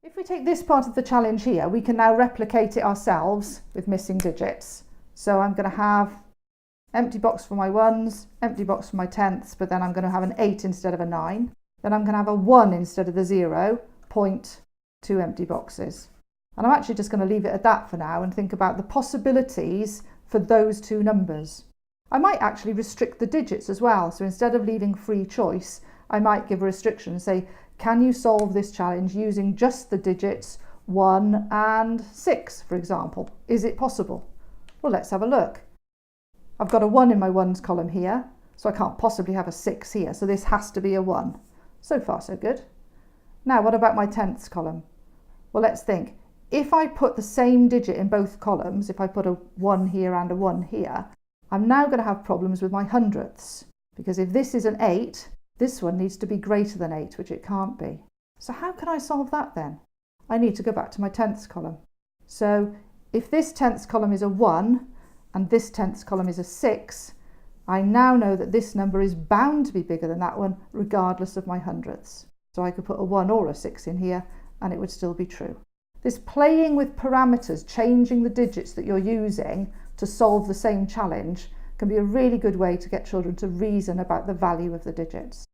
If we take this part of the challenge here, we can now replicate it ourselves with missing digits. So I'm going to have empty box for my ones, empty box for my tenths, but then I'm going to have an 8 instead of a 9. Then I'm going to have a 1 instead of the 0, point, 2 empty boxes. And I'm actually just going to leave it at that for now and think about the possibilities for those two numbers. I might actually restrict the digits as well. So instead of leaving free choice, I might give a restriction and say, can you solve this challenge using just the digits 1 and 6, for example? Is it possible? Well, let's have a look. I've got a 1 in my ones column here, so I can't possibly have a 6 here. So this has to be a 1. So far, so good. Now, what about my tenths column? Well, let's think. If I put the same digit in both columns, if I put a 1 here and a 1 here, I'm now going to have problems with my hundredths. Because if this is an 8, this one needs to be greater than 8, which it can't be. So how can I solve that then? I need to go back to my tenths column. So if this tenths column is a 1 and this tenths column is a 6, I now know that this number is bound to be bigger than that one, regardless of my hundredths. So I could put a 1 or a 6 in here and it would still be true. This playing with parameters, changing the digits that you're using to solve the same challenge, can be a really good way to get children to reason about the value of the digits.